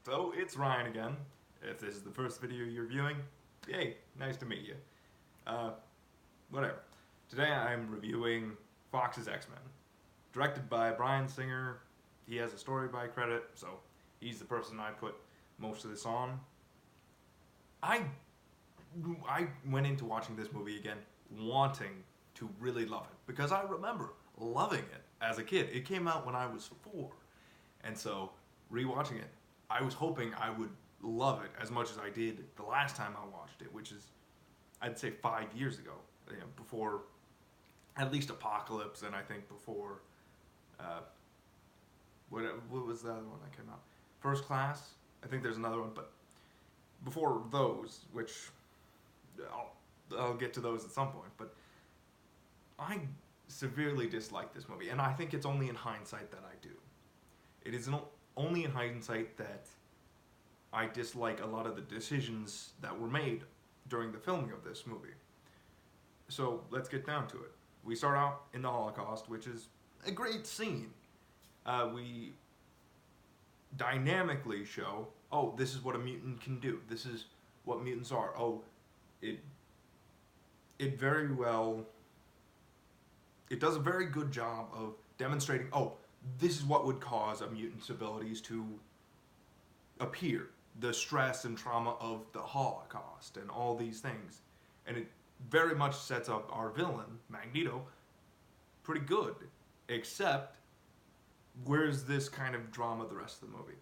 So it's Ryan again. If this is the first video you're viewing, yay, nice to meet you. Uh, Whatever. Today I'm reviewing Fox's X-Men. Directed by Bryan Singer. He has a story by credit, so he's the person I put most of this on. I went into watching this movie again wanting to really love it because I remember loving it as a kid. It came out when I was 4. And so, rewatching it, I was hoping I would love it as much as I did the last time I watched it, which is, I'd say, 5 years ago. Before, at least Apocalypse, and I think before, what was the other one that came out? First Class? I think there's another one, but before those, which I'll get to those at some point, but I severely dislike this movie, and I think it's only in hindsight that I do. It is only in hindsight that I dislike a lot of the decisions that were made during the filming of this movie. So let's get down to it. We start out in the Holocaust, which is a great scene. We dynamically show, oh, this is what a mutant can do. This is what mutants are. Oh, it very well, it does a very good job of demonstrating, oh, this is what would cause a mutant's abilities to appear. The stress and trauma of the Holocaust and all these things. And it very much sets up our villain, Magneto, pretty good. Except, where's this kind of drama the rest of the movie?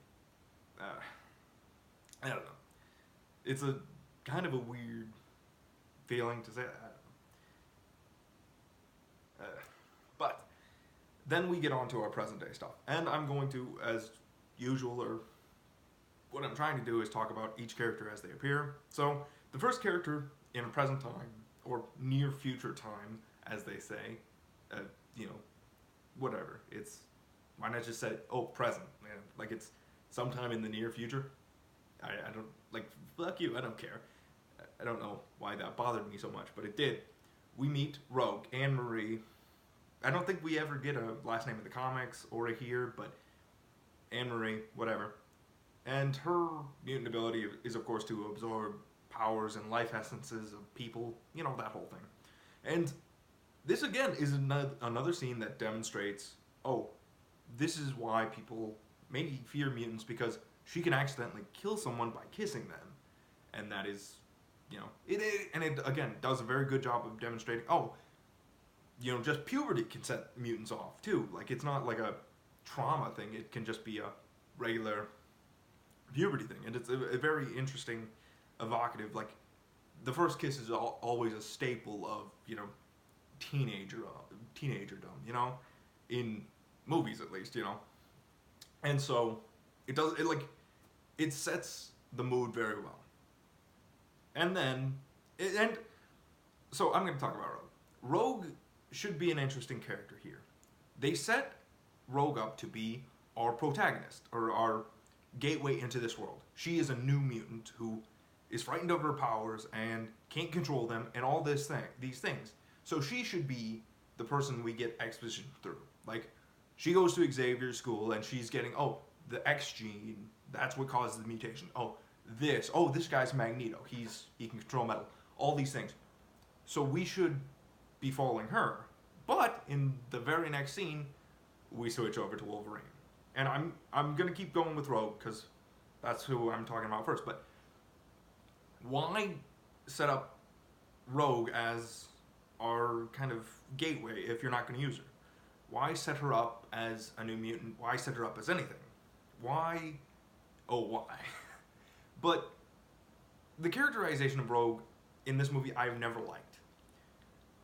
I don't know. It's a kind of a weird feeling to say. But then we get on to our present day stuff. And I'm going to, as usual, or what I'm trying to do is talk about each character as they appear. So, the first character in a present time, or near future time, as they say, whatever. It's, why not just say, oh, present, man? Like it's sometime in the near future. I don't, like, fuck you, I don't care. I don't know why that bothered me so much, but it did. We meet Rogue, Anne-Marie. I don't think we ever get a last name in the comics or here, but Anne-Marie, whatever. And her mutant ability is, of course, to absorb powers and life essences of people, that whole thing. And this, again, is another scene that demonstrates, oh, this is why people maybe fear mutants, because she can accidentally kill someone by kissing them. And that is, it again, does a very good job of demonstrating, oh, just puberty can set mutants off, too. Like, it's not like a trauma thing. It can just be a regular puberty thing. And it's a very interesting, evocative, like, the first kiss is always a staple of, teenagerdom, in movies at least, And so, it sets the mood very well. And then, so I'm going to talk about Rogue. Rogue should be an interesting character here. They set Rogue up to be our protagonist, or our gateway into this world. She is a new mutant who is frightened of her powers and can't control them and all these things. So she should be the person we get exposition through. Like, she goes to Xavier's school and she's getting, oh, the X gene, that's what causes the mutation. Oh, this guy's Magneto. He can control metal. All these things. So we should be following her. But in the very next scene, we switch over to Wolverine. And I'm going to keep going with Rogue because that's who I'm talking about first. But why set up Rogue as our kind of gateway if you're not going to use her? Why set her up as a new mutant? Why set her up as anything? Why? Oh, why? But the characterization of Rogue in this movie I've never liked.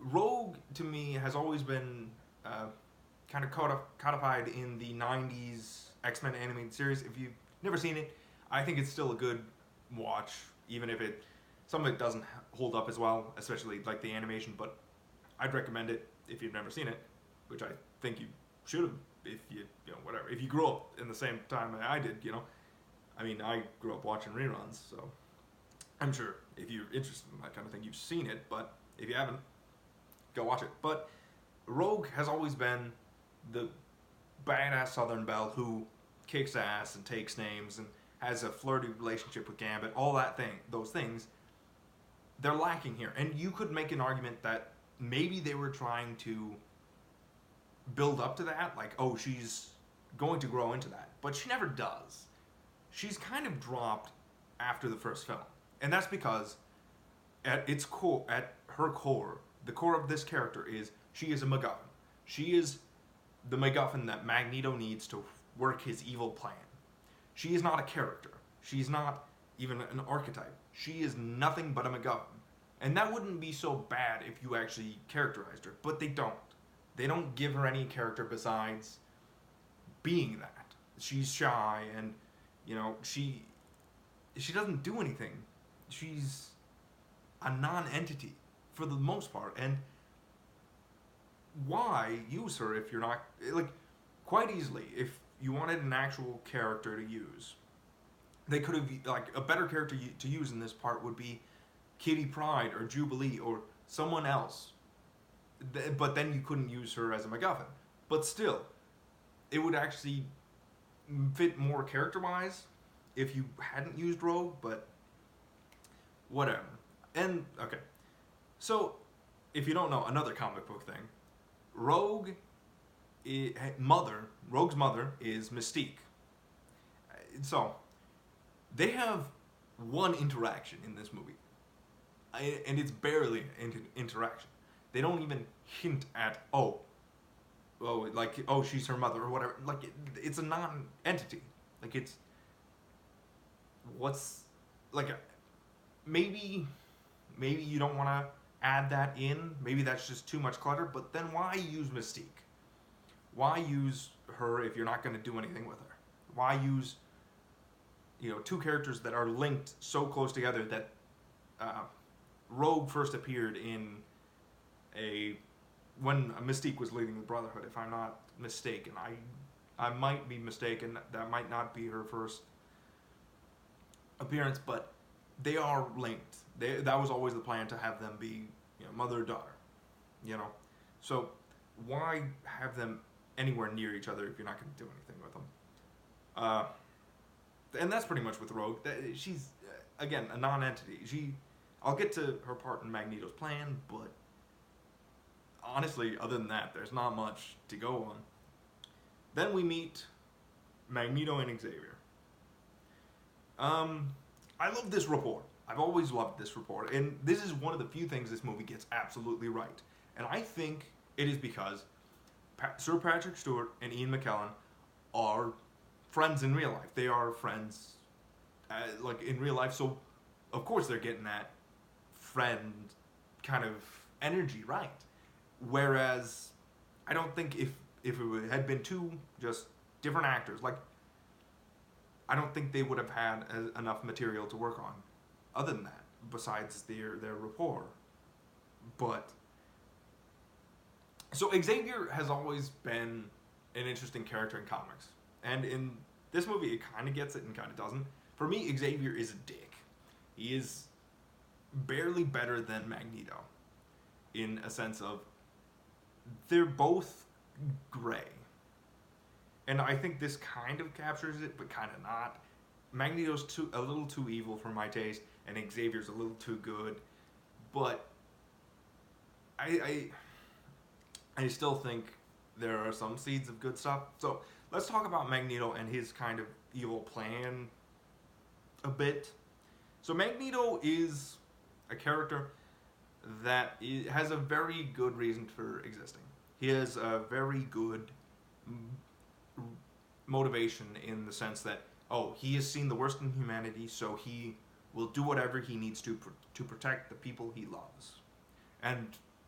Rogue, to me, has always been kind of codified in the 90s X-Men animated series. If you've never seen it, I think it's still a good watch, even if some of it doesn't hold up as well, especially like the animation, but I'd recommend it if you've never seen it, which I think you should have if whatever. If you grew up in the same time I did, I mean, I grew up watching reruns, so I'm sure if you're interested in that kind of thing, you've seen it, but if you haven't, go watch it. But Rogue has always been the badass Southern Belle who kicks ass and takes names and has a flirty relationship with Gambit, those things, they're lacking here. And you could make an argument that maybe they were trying to build up to that, like, oh, she's going to grow into that, but she never does. She's kind of dropped after the first film, and that's because at her core, the core of this character is she is a MacGuffin. She is the MacGuffin that Magneto needs to work his evil plan. She is not a character. She's not even an archetype. She is nothing but a MacGuffin. And that wouldn't be so bad if you actually characterized her, but they don't. They don't give her any character besides being that. She's shy, and she doesn't do anything. She's a non-entity for the most part. And why use her if you're not, like, quite easily, if you wanted an actual character to use, they could have, like, a better character to use in this part would be Kitty Pryde or Jubilee or someone else. But then you couldn't use her as a MacGuffin. But still, it would actually fit more character-wise if you hadn't used Rogue, but whatever. And, okay. So, if you don't know, another comic book thing. Rogue's mother is Mystique. So, they have one interaction in this movie. And it's barely an interaction. They don't even hint at, she's her mother or whatever. Like, it's a non-entity. Like, it's, maybe you don't want to add that in. Maybe that's just too much clutter. But then why use Mystique? Why use her if you're not going to do anything with her? Why use, two characters that are linked so close together that Rogue first appeared when Mystique was leading the Brotherhood, if I'm not mistaken. I might be mistaken. That might not be her first appearance, but they are linked. That was always the plan, to have them be, mother and daughter. So why have them anywhere near each other if you're not going to do anything with them? And that's pretty much with Rogue. She's, again, a non-entity. I'll get to her part in Magneto's plan, but honestly, other than that, there's not much to go on. Then we meet Magneto and Xavier. I love this rapport. I've always loved this rapport, and this is one of the few things this movie gets absolutely right. And I think it is because Sir Patrick Stewart and Ian McKellen are friends in real life. They are friends, in real life, so of course they're getting that friend kind of energy right. Whereas, I don't think if it had been two just different actors, I don't think they would have had enough material to work on other than that, besides their rapport. But, so Xavier has always been an interesting character in comics. And in this movie, it kind of gets it and kind of doesn't. For me, Xavier is a dick. He is barely better than Magneto, in a sense of, they're both gray. And I think this kind of captures it, but kind of not. Magneto's a little too evil for my taste, and Xavier's a little too good. But I still think there are some seeds of good stuff. So let's talk about Magneto and his kind of evil plan a bit. So Magneto is a character that has a very good reason for existing. He has a very good motivation in the sense that, he has seen the worst in humanity, so he will do whatever he needs to protect the people he loves. And,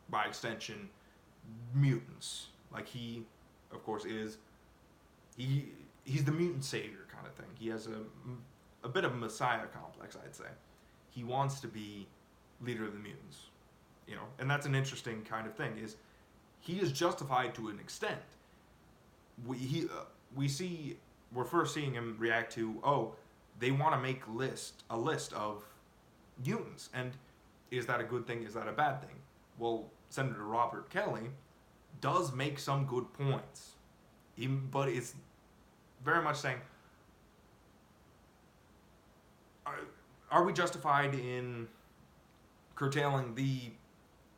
by extension, mutants. Like, he, of course, is... He's the mutant savior kind of thing. He has a bit of a messiah complex, I'd say. He wants to be leader of the mutants. And that's an interesting kind of thing, is he is justified to an extent. We're first seeing him react to, they want to make a list of mutants. And is that a good thing? Is that a bad thing? Well, Senator Robert Kelly does make some good points. But it's very much saying, are we justified in curtailing the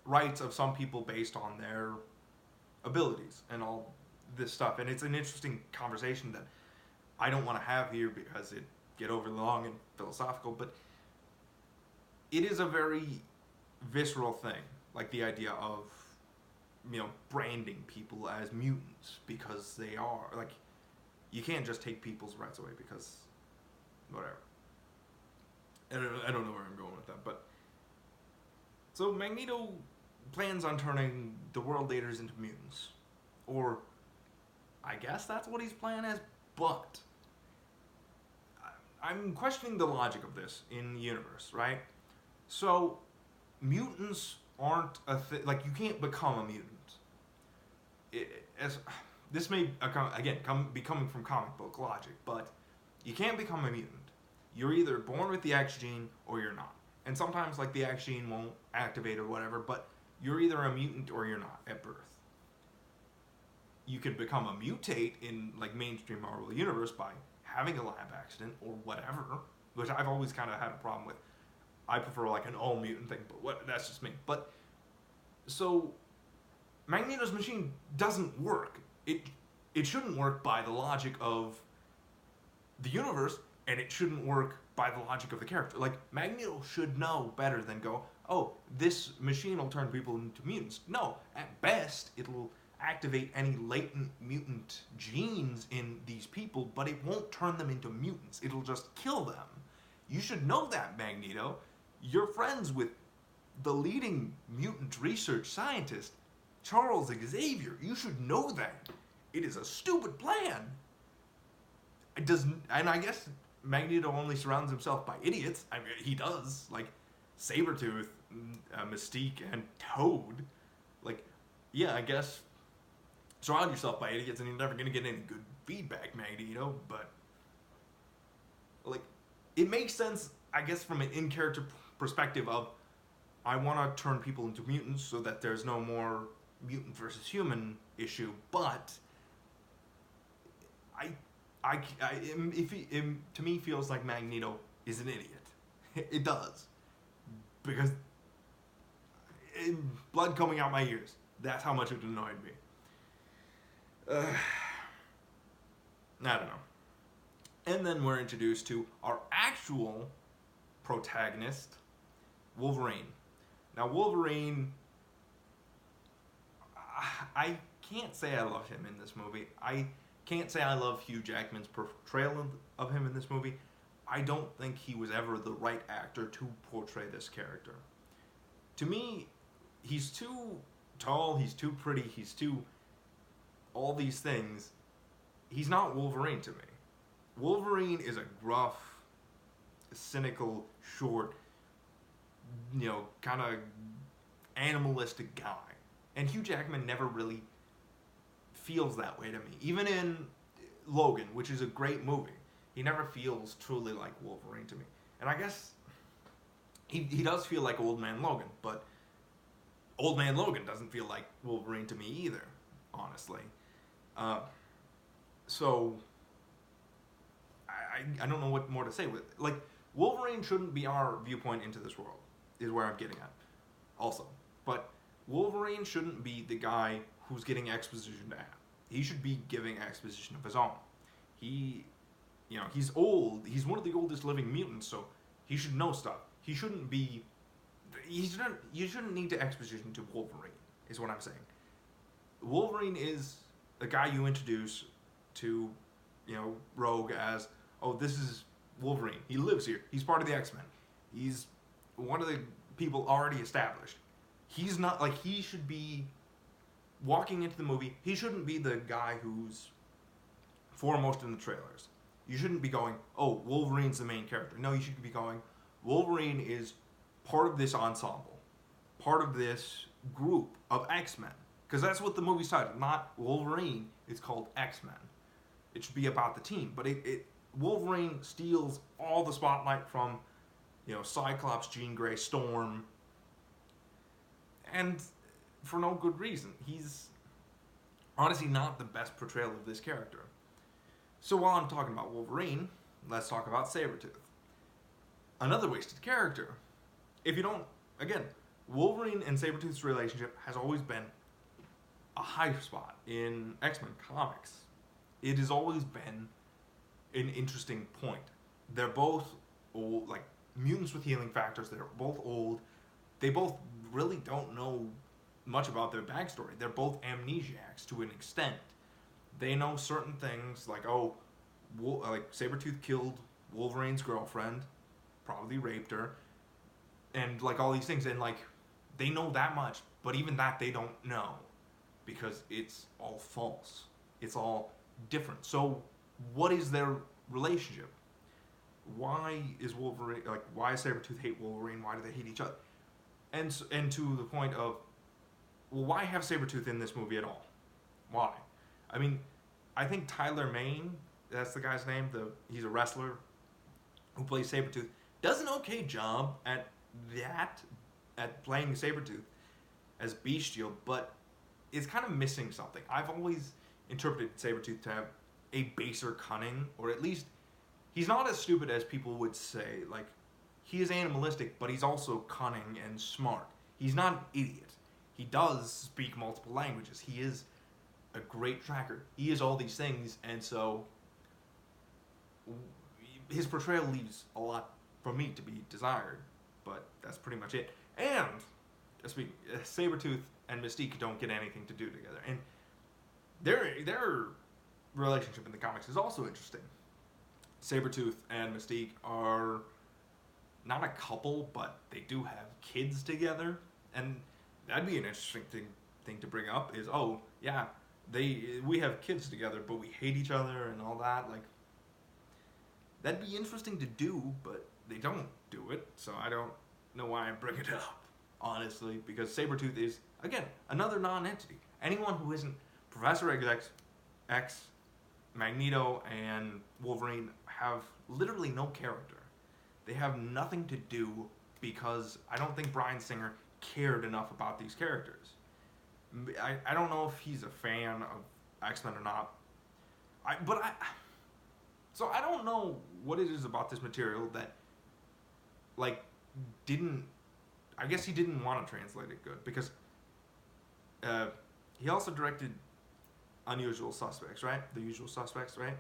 rights of some people based on their abilities and all this stuff? And it's an interesting conversation that I don't want to have here because it get overly long and philosophical, but it is a very visceral thing, like the idea of, branding people as mutants because they are, like, you can't just take people's rights away because whatever. I don't know where I'm going with that, but so Magneto plans on turning the world leaders into mutants, or I guess that's what he's planning as, but I'm questioning the logic of this in the universe, right? So mutants aren't a thing. Like, you can't become a mutant. This may be coming from comic book logic, but you can't become a mutant. You're either born with the X gene or you're not. And sometimes, like, the X gene won't activate or whatever, but you're either a mutant or you're not at birth. You could become a mutate in, like, mainstream Marvel Universe by having a lab accident or whatever, which I've always kind of had a problem with. I prefer, like, an all mutant thing, but that's just me. But so Magneto's machine doesn't work. It shouldn't work by the logic of the universe, and it shouldn't work by the logic of the character. Like, Magneto should know better than go, oh, this machine will turn people into mutants. No, at best, it'll activate any latent mutant genes in these people, but it won't turn them into mutants. It'll just kill them. You should know that, Magneto. You're friends with the leading mutant research scientist, Charles Xavier. You should know that. It is a stupid plan. It doesn't, and I guess Magneto only surrounds himself by idiots. I mean, he does. Like, Sabretooth, Mystique, and Toad. Like, yeah, I guess surround yourself by idiots and you're never going to get any good feedback, Magneto, but, like, it makes sense, I guess, from an in-character perspective of, I want to turn people into mutants so that there's no more mutant versus human issue, but to me feels like Magneto is an idiot. It does. Because blood coming out my ears. That's how much it annoyed me. I don't know. And then we're introduced to our actual protagonist, Wolverine. Now, Wolverine, I can't say I love him in this movie. I can't say I love Hugh Jackman's portrayal of him in this movie. I don't think he was ever the right actor to portray this character. To me, he's too tall, he's too pretty, he's too all these things. He's not Wolverine to me. Wolverine is a gruff, cynical, short, kind of animalistic guy. And Hugh Jackman never really feels that way to me. Even in Logan, which is a great movie, he never feels truly like Wolverine to me. And I guess he does feel like Old Man Logan, but Old Man Logan doesn't feel like Wolverine to me either, honestly. So I don't know what more to say with it. Like, Wolverine shouldn't be our viewpoint into this world, is where I'm getting at. Also. But Wolverine shouldn't be the guy who's getting exposition to have. He should be giving exposition of his own. He's old. He's one of the oldest living mutants, so he should know stuff. He shouldn't be... You shouldn't need to exposition to Wolverine, is what I'm saying. Wolverine is a guy you introduce to, Rogue as, oh, this is Wolverine. He lives here. He's part of the X-Men. He's one of the people already established. He's not, like, he should be walking into the movie. He shouldn't be the guy who's foremost in the trailers. You shouldn't be going, oh, Wolverine's the main character. No, you should be going, Wolverine is part of this ensemble, part of this group of X-Men. Because that's what the movie's titled, not Wolverine. It's called X-Men. It should be about the team. But Wolverine steals all the spotlight from, Cyclops, Jean Grey, Storm, and for no good reason. He's honestly not the best portrayal of this character. So while I'm talking about Wolverine, let's talk about Sabretooth. Another wasted character. If you don't, again, Wolverine and Sabretooth's relationship has always been a high spot in X-Men comics. It has always been an interesting point. They're both old, like mutants with healing factors. They're both old. They both really don't know much about their backstory. They're both amnesiacs to an extent. They know certain things, like like Sabretooth killed Wolverine's girlfriend, probably raped her, and like all these things, and like they know that much, but even that they don't know because it's all false. It's all different. So, what is their relationship? Why is Wolverine like? Why does Sabretooth hate Wolverine? Why do they hate each other? And to the point of, well, why have Sabretooth in this movie at all? Why? I mean, I think Tyler Mane, that's the guy's name. He's a wrestler who plays Sabretooth. Does an okay job at playing Sabretooth as bestial, but it's kind of missing something. I've always interpreted Sabretooth to have a baser cunning, or at least he's not as stupid as people would say. Like, he is animalistic, but he's also cunning and smart. He's not an idiot. He does speak multiple languages. He is a great tracker. He is all these things, and so his portrayal leaves a lot for me to be desired, but that's pretty much it. And Sabretooth and Mystique don't get anything to do together, and their relationship in the comics is also interesting. Sabretooth and Mystique are not a couple, but they do have kids together, and that'd be an interesting thing to bring up. Is we have kids together, but we hate each other and all that. Like, that'd be interesting to do, but they don't do it, so I don't know why I bring it up, honestly, because Sabretooth is, again, another non-entity. Anyone who isn't Professor X, Magneto, and Wolverine have literally no character. They have nothing to do because I don't think Bryan Singer cared enough about these characters. I don't know if he's a fan of X-Men or not. So I don't know what it is about this material that, like, I guess he didn't want to translate it good, because he also directed Unusual Suspects, right? The Usual Suspects, right?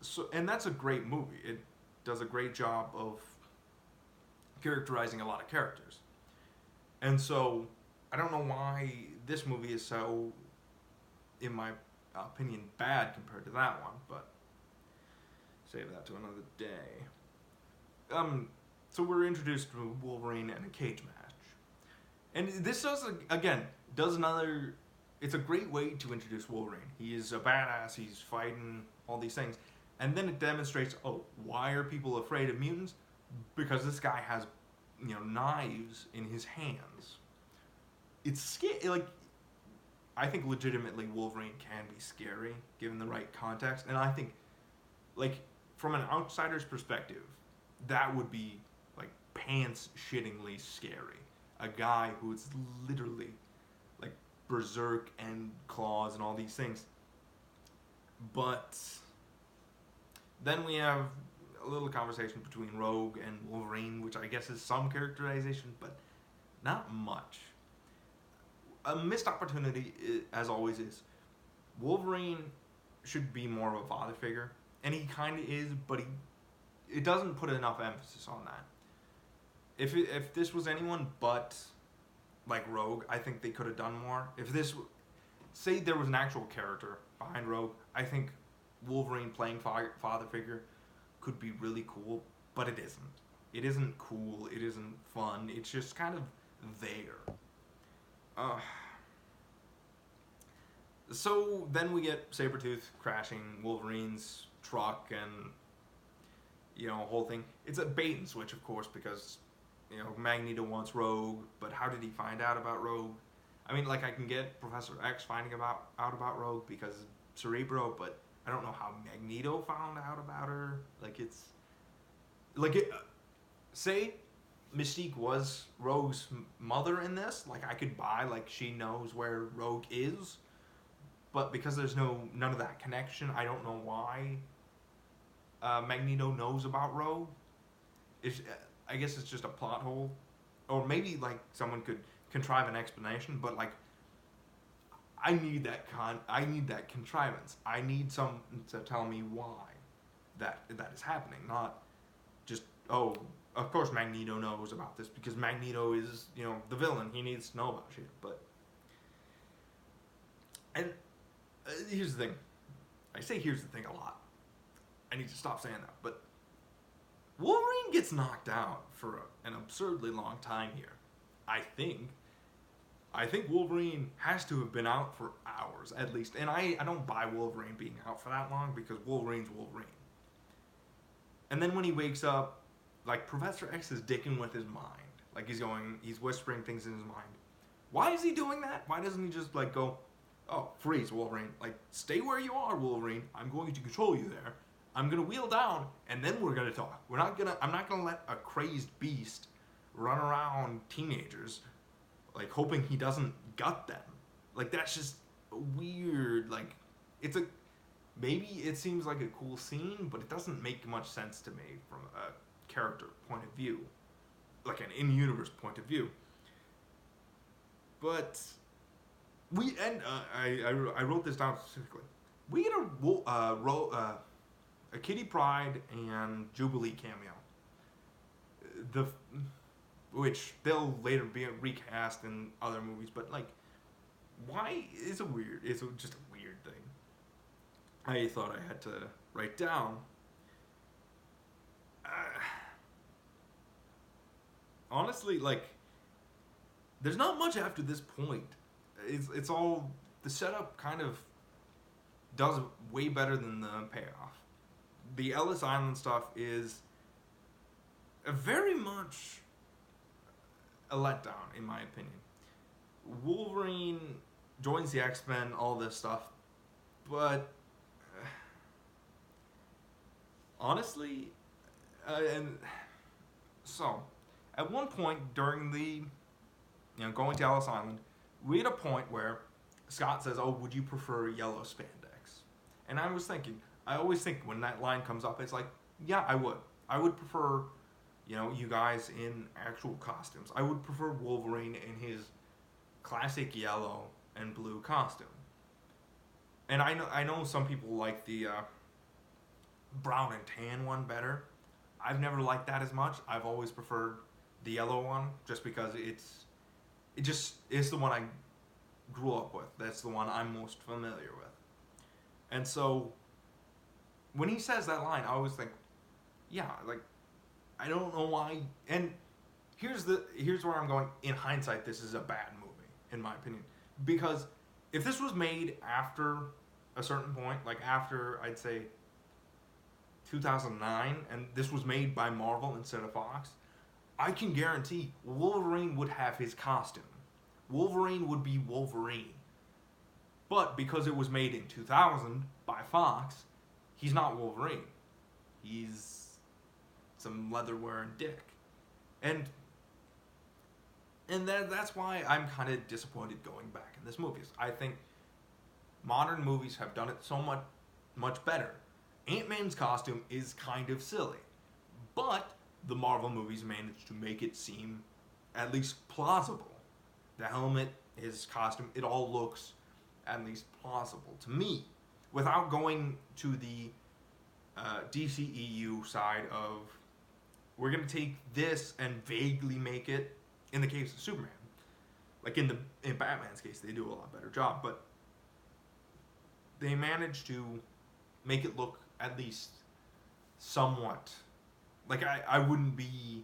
So, and that's a great movie. It does a great job of characterizing a lot of characters. And so, I don't know why this movie is so, in my opinion, bad compared to that one, but save that to another day. So we're introduced to Wolverine and a cage match. And this does another, it's a great way to introduce Wolverine. He is a badass, he's fighting all these things. And then it demonstrates, why are people afraid of mutants? Because this guy has, knives in his hands. It's scary. Like, I think legitimately Wolverine can be scary given the right context. And I think, like, from an outsider's perspective, that would be, like, pants-shittingly scary. A guy who is literally, like, berserk and claws and all these things. But then we have a little conversation between Rogue and Wolverine, which I guess is some characterization, but not much. A missed opportunity, as always, is Wolverine should be more of a father figure, and he kind of is, but it doesn't put enough emphasis on that. If this was anyone but, like, Rogue, I think they could have done more. Say there was an actual character behind Rogue, I think Wolverine playing father figure could be really cool, but it isn't. It isn't cool, it isn't fun, it's just kind of there. So then we get Sabretooth crashing Wolverine's truck and, whole thing. It's a bait and switch, of course, because, Magneto wants Rogue, but how did he find out about Rogue? I mean, like, I can get Professor X finding out about Rogue because Cerebro, but I don't know how Magneto found out about her. Like, say Mystique was Rogue's mother in this, like, I could buy, like, she knows where Rogue is, but because there's none of that connection, I don't know why Magneto knows about Rogue. I guess it's just a plot hole, or maybe like someone could contrive an explanation. But like, I need I need that contrivance. I need someone to tell me why that is happening, not just, oh, of course Magneto knows about this because Magneto is, the villain. He needs to know about shit. But and here's the thing. I say here's the thing a lot. I need to stop saying that. But Wolverine gets knocked out for an absurdly long time here. I think. I think Wolverine has to have been out for hours at least. And I don't buy Wolverine being out for that long because Wolverine's Wolverine. And then when he wakes up, like, Professor X is dicking with his mind. Like, he's whispering things in his mind. Why is he doing that? Why doesn't he just, like, go, oh, freeze, Wolverine. Like, stay where you are, Wolverine. I'm going to control you there. I'm going to wheel down, and then we're going to talk. I'm not going to let a crazed beast run around teenagers, like, hoping he doesn't gut them. Like, that's just weird. Like, maybe it seems like a cool scene, but it doesn't make much sense to me from a character point of view, like an in-universe point of view. But I wrote this down specifically. We get a Kitty Pryde and Jubilee cameo, which they'll later be recast in other movies. But like, why is it weird? It's just a weird thing. I thought I had to write down. Honestly, like, there's not much after this point. It's all, the setup kind of does way better than the payoff. The Ellis Island stuff is very much a letdown, in my opinion. Wolverine joins the X-Men, all this stuff, but honestly, and so at one point during the going to Ellis Island, we had a point where Scott says, "Oh, would you prefer yellow spandex?" And I always think when that line comes up, it's like, yeah, I would. I would prefer, you guys in actual costumes. I would prefer Wolverine in his classic yellow and blue costume. And I know some people like the brown and tan one better. I've never liked that as much. I've always preferred the yellow one just because it's the one I grew up with. That's the one I'm most familiar with. And so when he says that line, I always think, yeah, like, I don't know why. And here's where I'm going. In hindsight, this is a bad movie, in my opinion, because if this was made after a certain point, like after, I'd say, 2009, and this was made by Marvel instead of Fox, I can guarantee Wolverine would have his costume. Wolverine would be Wolverine. But because it was made in 2000 by Fox, he's not Wolverine. He's some leather-wearing dick. And that's why I'm kind of disappointed going back in this movie. I think modern movies have done it so much better. Ant-Man's costume is kind of silly, but the Marvel movies managed to make it seem at least plausible. The helmet, his costume, it all looks at least plausible to me, without going to the DCEU side of, we're going to take this and vaguely make it, in the case of Superman. Like in Batman's case, they do a lot better job, but they managed to make it look at least somewhat, like I wouldn't be,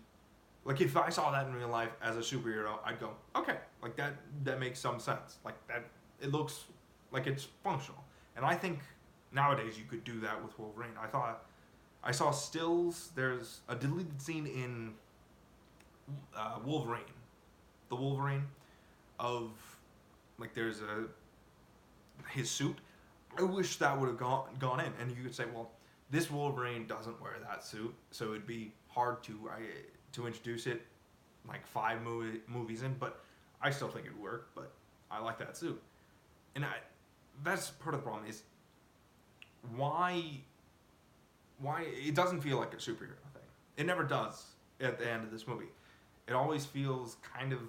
like if I saw that in real life as a superhero, I'd go, okay, like that makes some sense. Like that, it looks like it's functional. And I think nowadays you could do that with Wolverine. I saw stills, there's a deleted scene in Wolverine, the Wolverine of, like there's his suit. I wish that would have gone in, and you could say, well, this Wolverine doesn't wear that suit, so it'd be hard to introduce it like 5 movies in, but I still think it'd work. But I like that suit, and that's part of the problem is why it doesn't feel like a superhero thing. It never does. at the end of this movie. It always feels kind of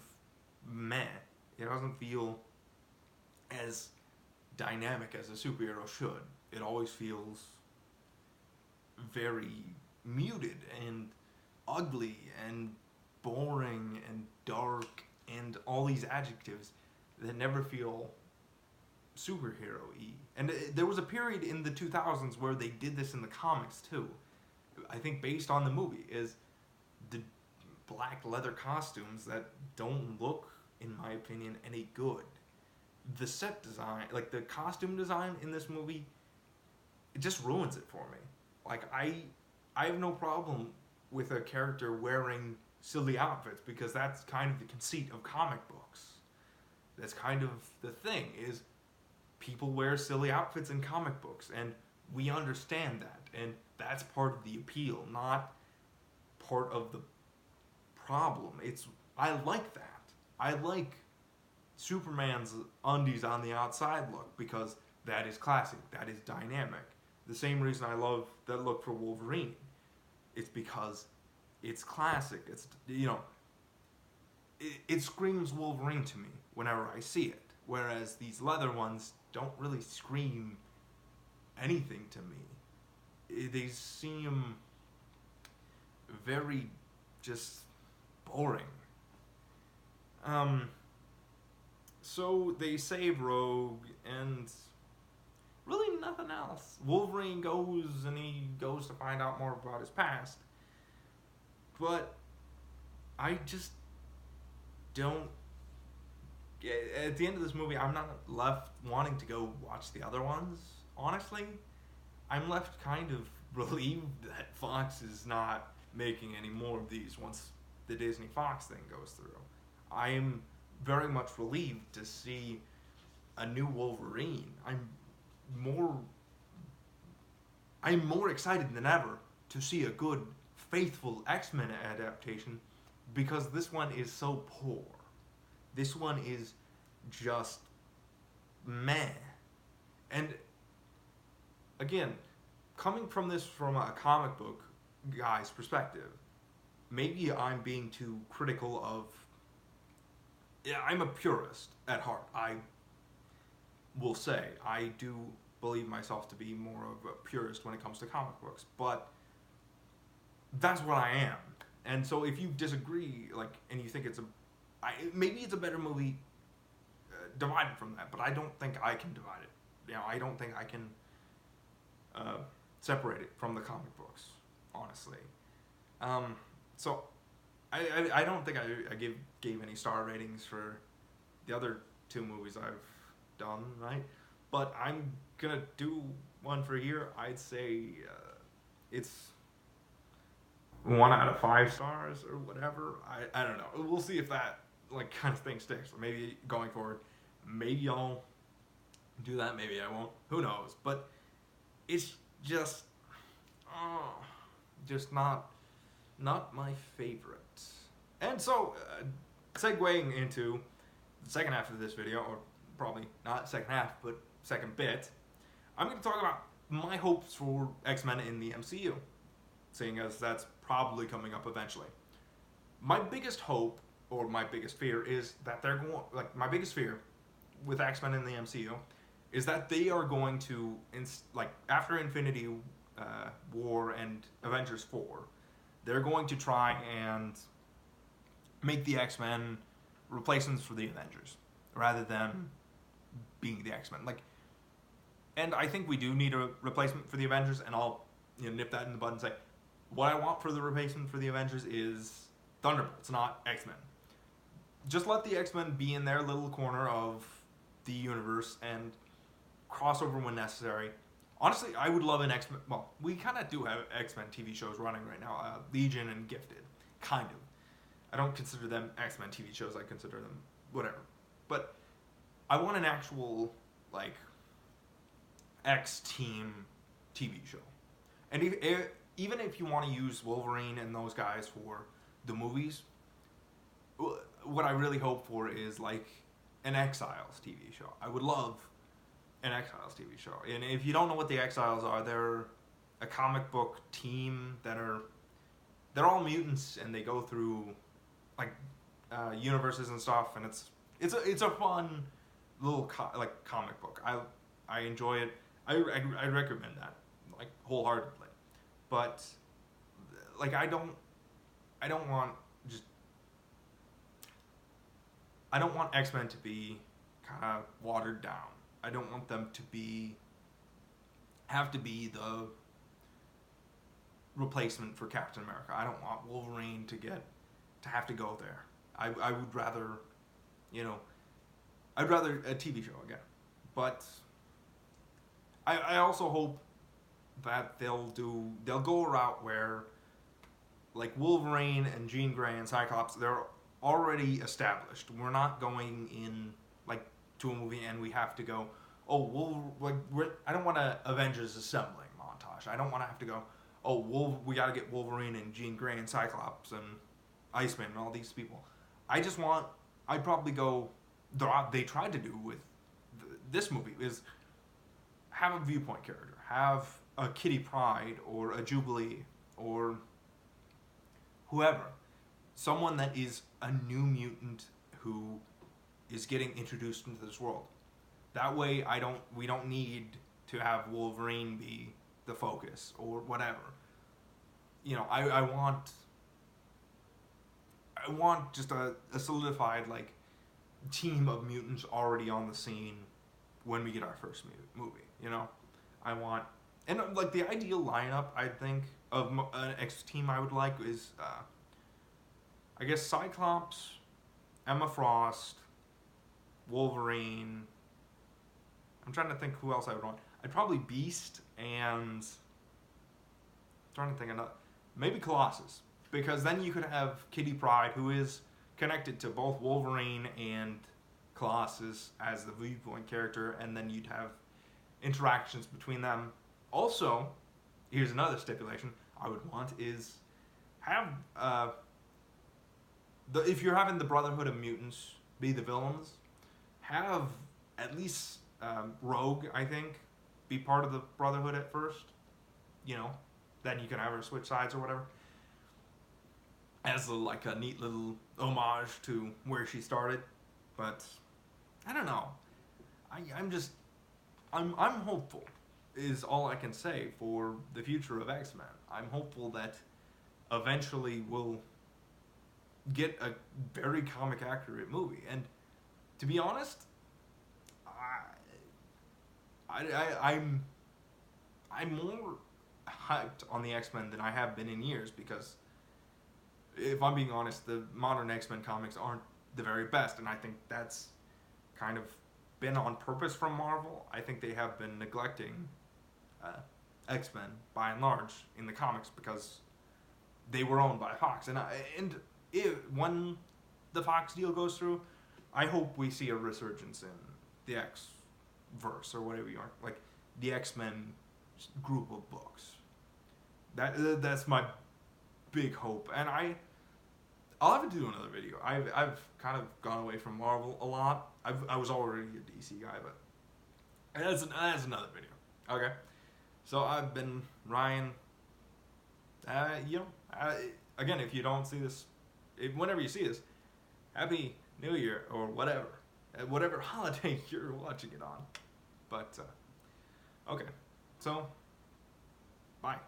meh. It doesn't feel as dynamic as a superhero should. It always feels very muted and ugly and boring and dark and all these adjectives that never feel superhero-y. And there was a period in the 2000s where they did this in the comics too. I think based on the movie is the black leather costumes that don't look, in my opinion, any good. The set design, like the costume design in this movie, it just ruins it for me. Like I have no problem with a character wearing silly outfits because that's kind of the conceit of comic books. That's kind of the thing is people wear silly outfits in comic books and we understand that and that's part of the appeal, not part of the problem. I like that. I like Superman's undies on the outside look because that is classic, that is dynamic. The same reason I love that look for Wolverine. It's because it's classic. It's, you know, it screams Wolverine to me whenever I see it. Whereas these leather ones don't really scream anything to me. They seem very just boring. So they save Rogue and really nothing else. Wolverine goes and he goes to find out more about his past. But I just don't. At the end of this movie, I'm not left wanting to go watch the other ones, honestly. I'm left kind of relieved that Fox is not making any more of these once the Disney Fox thing goes through. I am very much relieved to see a new Wolverine. I'm more excited than ever to see a good, faithful X-Men adaptation because this one is so poor. This one is just meh. And again, coming from this from a comic book guy's perspective, maybe I'm being too critical of... Yeah, I'm a purist at heart. I will say I do believe myself to be more of a purist when it comes to comic books, but that's what I am. And so if you disagree, like, and you think maybe it's a better movie divided from that, but I don't think I can divide it. You know, I don't think I can separate it from the comic books, honestly. So I don't think I gave any star ratings for the other two movies I've done, right? But I'm gonna do one for here. I'd say it's 1 out of 5 stars or whatever. I don't know. We'll see if that like kind of thing sticks. Maybe going forward, maybe I'll do that. Maybe I won't. Who knows? But it's just not my favorite. And so, segueing into the second half of this video, or probably not second half, but second bit, I'm going to talk about my hopes for X-Men in the MCU, seeing as that's probably coming up eventually. My biggest hope, or my biggest fear, is that they're going, like, my biggest fear with X-Men in the MCU is that they are going to, like, after Infinity War and Avengers 4, they're going to try and make the X-Men replacements for the Avengers, rather than being the X-Men. Like, and I think we do need a replacement for the Avengers, and I'll nip that in the bud and say, what I want for the replacement for the Avengers is Thunderbolts, not X-Men. Just let the X-Men be in their little corner of the universe and crossover when necessary. Honestly, I would love an X-Men... Well, we kind of do have X-Men TV shows running right now. Legion and Gifted. Kind of. I don't consider them X-Men TV shows. I consider them whatever. But I want an actual, like, X-Team TV show. And even if you want to use Wolverine and those guys for the movies, what I really hope for is, like, an Exiles TV show. I would love an Exiles TV show. And if you don't know what the Exiles are, they're a comic book team that are they're all mutants and they go through like universes and stuff, and it's a fun little like comic book. I enjoy it. I recommend that like wholeheartedly. But like I don't want just I don't want X-Men to be kind of watered down. I don't want them to have to be the replacement for Captain America. I don't want Wolverine to have to go there. I would rather, I'd rather a TV show again. But I also hope that they'll go a route where like Wolverine and Jean Grey and Cyclops, they're already established. We're not going in like to a movie and we have to go, I don't want a Avengers assembling montage. I don't want to have to go, we got to get Wolverine and Jean Grey and Cyclops and Iceman and all these people. I'd probably go, they tried to do with this movie is have a viewpoint character, have a Kitty Pryde or a Jubilee or whoever, someone that is a new mutant who is getting introduced into this world. That way, we don't need to have Wolverine be the focus or whatever. I want just a solidified like team of mutants already on the scene when we get our first movie. I want, and like the ideal lineup I think of an X team I would like is I guess Cyclops, Emma Frost, Wolverine. I'm trying to think who else I would want. I'd probably Beast and I'm trying to think another, maybe Colossus, because then you could have Kitty Pryde, who is connected to both Wolverine and Colossus as the viewpoint character, and then you'd have interactions between them. Also, here's another stipulation I would want is have if you're having the Brotherhood of Mutants be the villains, have at least Rogue, I think, be part of the Brotherhood at first. Then you can have her switch sides or whatever. As like a neat little homage to where she started. But I don't know. I'm hopeful is all I can say for the future of X-Men. I'm hopeful that eventually we'll get a very comic accurate movie. And to be honest, I'm more hyped on the X-Men than I have been in years, because if I'm being honest, the modern X-Men comics aren't the very best, and I think that's kind of been on purpose from Marvel. I think they have been neglecting X-Men by and large in the comics because they were owned by Fox, and when the Fox deal goes through, I hope we see a resurgence in the X-verse or whatever you are, like the X-Men group of books. That's my big hope, and I'll have to do another video. I've kind of gone away from Marvel a lot. I was already a DC guy, but that's another video. Okay, so I've been Ryan. Again, if you don't see this, whenever you see this, Happy New Year or whatever holiday you're watching it on. But okay, so bye.